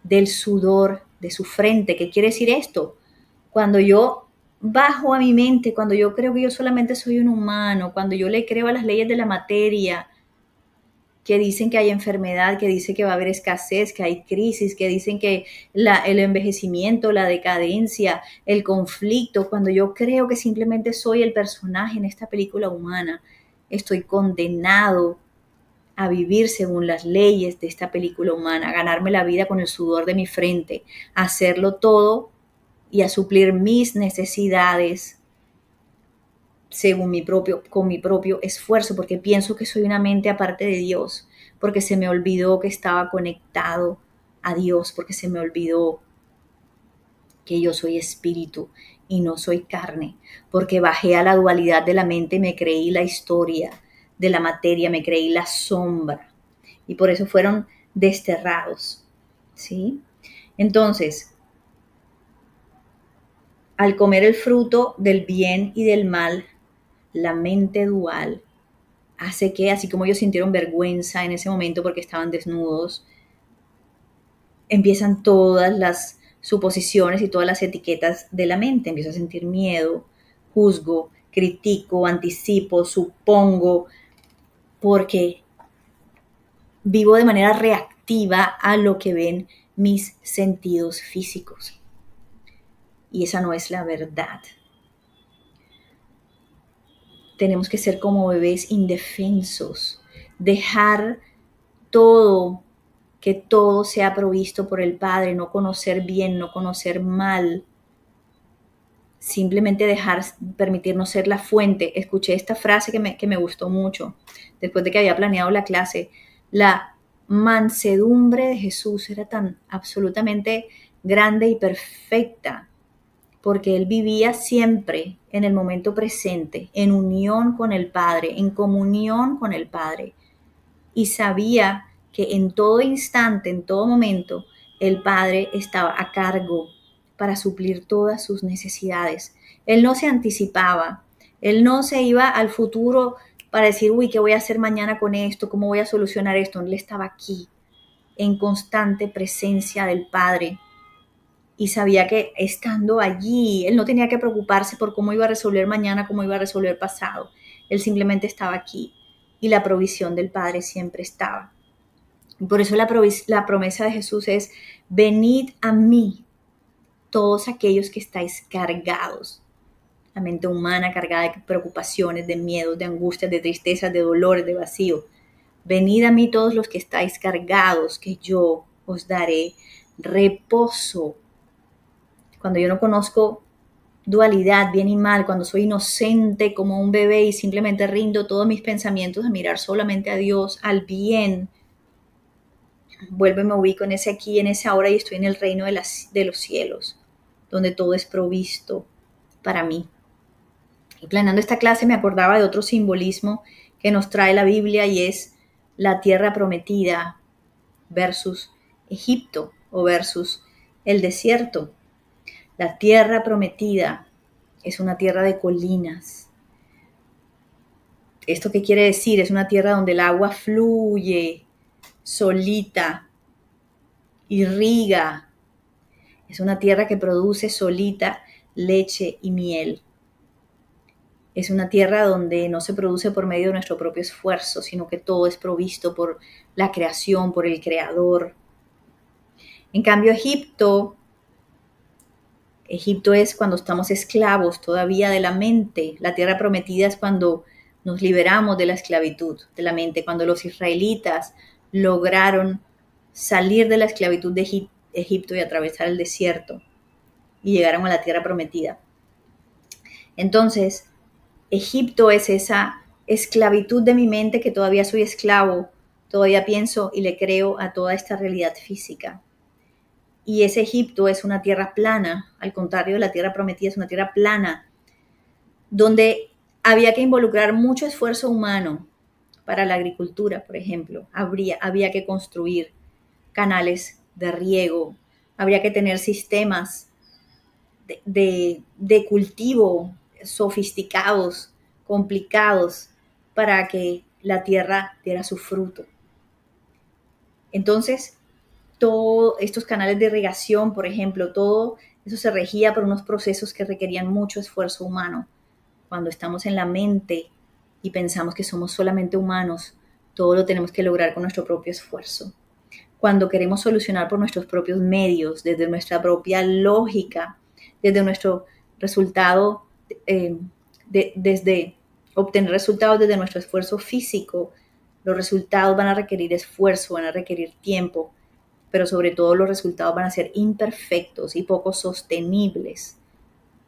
del sudor de su frente. ¿Qué quiere decir esto? Cuando yo bajo a mi mente, cuando yo creo que yo solamente soy un humano, cuando yo le creo a las leyes de la materia, que dicen que hay enfermedad, que dicen que va a haber escasez, que hay crisis, que dicen que el envejecimiento, la decadencia, el conflicto, cuando yo creo que simplemente soy el personaje en esta película humana, estoy condenado a vivir según las leyes de esta película humana, a ganarme la vida con el sudor de mi frente, a hacerlo todo y a suplir mis necesidades según con mi propio esfuerzo, porque pienso que soy una mente aparte de Dios, porque se me olvidó que estaba conectado a Dios, porque se me olvidó que yo soy espíritu y no soy carne, porque bajé a la dualidad de la mente y me creí la historia de la materia, me creí la sombra, y por eso fueron desterrados, ¿sí? Entonces, al comer el fruto del bien y del mal, la mente dual hace que, así como ellos sintieron vergüenza en ese momento porque estaban desnudos, empiezan todas las suposiciones y todas las etiquetas de la mente. Empiezo a sentir miedo, juzgo, critico, anticipo, supongo, porque vivo de manera reactiva a lo que ven mis sentidos físicos. Y esa no es la verdad. Tenemos que ser como bebés indefensos, dejar todo, que todo sea provisto por el Padre, no conocer bien, no conocer mal, simplemente permitirnos ser la fuente. Escuché esta frase que me gustó mucho, después de que había planeado la clase. La mansedumbre de Jesús era tan absolutamente grande y perfecta, porque Él vivía siempre en el momento presente, en unión con el Padre, en comunión con el Padre, y sabía que en todo instante, en todo momento, el Padre estaba a cargo para suplir todas sus necesidades. Él no se anticipaba, Él no se iba al futuro para decir, uy, ¿qué voy a hacer mañana con esto? ¿Cómo voy a solucionar esto? Él estaba aquí, en constante presencia del Padre. Y sabía que estando allí, Él no tenía que preocuparse por cómo iba a resolver mañana, cómo iba a resolver pasado. Él simplemente estaba aquí y la provisión del Padre siempre estaba. Y por eso la promesa de Jesús es, venid a mí todos aquellos que estáis cargados. La mente humana cargada de preocupaciones, de miedos, de angustias, de tristezas, de dolores, de vacío. Venid a mí todos los que estáis cargados, que yo os daré reposo. Cuando yo no conozco dualidad, bien y mal, cuando soy inocente como un bebé y simplemente rindo todos mis pensamientos a mirar solamente a Dios, al bien, vuelvo y me ubico en ese aquí, en ese ahora y estoy en el reino de los cielos, donde todo es provisto para mí. Y planeando esta clase me acordaba de otro simbolismo que nos trae la Biblia y es la tierra prometida versus Egipto o versus el desierto. La tierra prometida es una tierra de colinas. ¿Esto qué quiere decir? Es una tierra donde el agua fluye solita, irriga. Es una tierra que produce solita leche y miel. Es una tierra donde no se produce por medio de nuestro propio esfuerzo, sino que todo es provisto por la creación, por el Creador. En cambio, Egipto es cuando estamos esclavos todavía de la mente. La tierra prometida es cuando nos liberamos de la esclavitud de la mente, cuando los israelitas lograron salir de la esclavitud de Egipto y atravesar el desierto y llegaron a la tierra prometida. Entonces, Egipto es esa esclavitud de mi mente que todavía soy esclavo, todavía pienso y le creo a toda esta realidad física. Y ese Egipto es una tierra plana, al contrario de la tierra prometida, es una tierra plana, donde había que involucrar mucho esfuerzo humano para la agricultura, por ejemplo. Había que construir canales de riego, habría que tener sistemas de cultivo sofisticados, complicados, para que la tierra diera su fruto. Entonces, todos estos canales de irrigación, por ejemplo, todo eso se regía por unos procesos que requerían mucho esfuerzo humano. Cuando estamos en la mente y pensamos que somos solamente humanos, todo lo tenemos que lograr con nuestro propio esfuerzo. Cuando queremos solucionar por nuestros propios medios, desde nuestra propia lógica, desde nuestro resultado, desde obtener resultados desde nuestro esfuerzo físico, los resultados van a requerir esfuerzo, van a requerir tiempo, pero sobre todo los resultados van a ser imperfectos y poco sostenibles,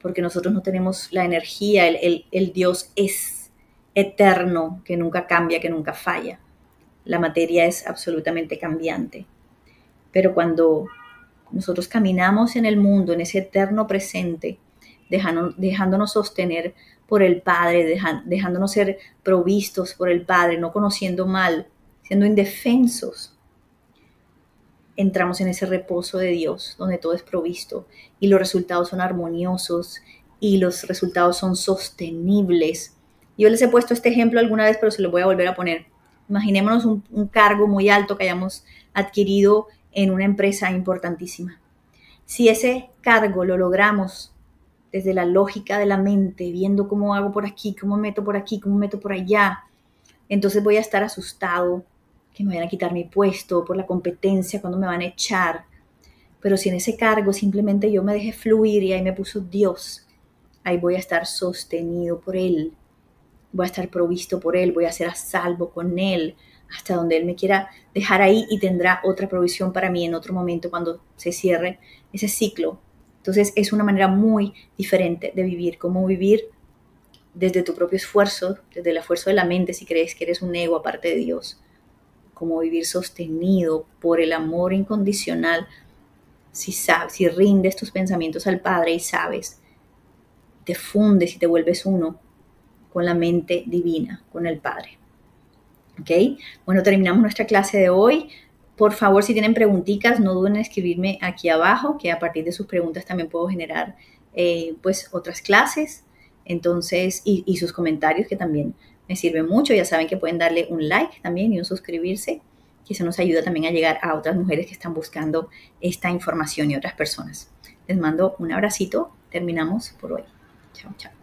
porque nosotros no tenemos la energía, el Dios es eterno, que nunca cambia, que nunca falla. La materia es absolutamente cambiante. Pero cuando nosotros caminamos en el mundo, en ese eterno presente, dejándonos sostener por el Padre, dejándonos ser provistos por el Padre, no conociendo mal, siendo indefensos, entramos en ese reposo de Dios, donde todo es provisto y los resultados son armoniosos y los resultados son sostenibles. Yo les he puesto este ejemplo alguna vez, pero se lo voy a volver a poner. Imaginémonos un cargo muy alto que hayamos adquirido en una empresa importantísima. Si ese cargo lo logramos desde la lógica de la mente, viendo cómo hago por aquí, cómo meto por aquí, cómo meto por allá, entonces voy a estar asustado que me vayan a quitar mi puesto por la competencia, cuando me van a echar. Pero si en ese cargo simplemente yo me dejé fluir y ahí me puso Dios, ahí voy a estar sostenido por Él, voy a estar provisto por Él, voy a ser a salvo con Él, hasta donde Él me quiera dejar ahí, y tendrá otra provisión para mí en otro momento cuando se cierre ese ciclo. Entonces es una manera muy diferente de vivir, como vivir desde tu propio esfuerzo, desde el esfuerzo de la mente, si crees que eres un ego aparte de Dios, como vivir sostenido por el amor incondicional, si rindes tus pensamientos al Padre y sabes, te fundes y te vuelves uno con la mente divina, con el Padre. ¿Ok? Bueno, terminamos nuestra clase de hoy. Por favor, si tienen preguntitas, no duden en escribirme aquí abajo, que a partir de sus preguntas también puedo generar pues otras clases. Entonces, y sus comentarios, que también me sirven mucho. Ya saben que pueden darle un like también y un suscribirse, que eso nos ayuda también a llegar a otras mujeres que están buscando esta información y otras personas. Les mando un abracito. Terminamos por hoy. Chao, chao.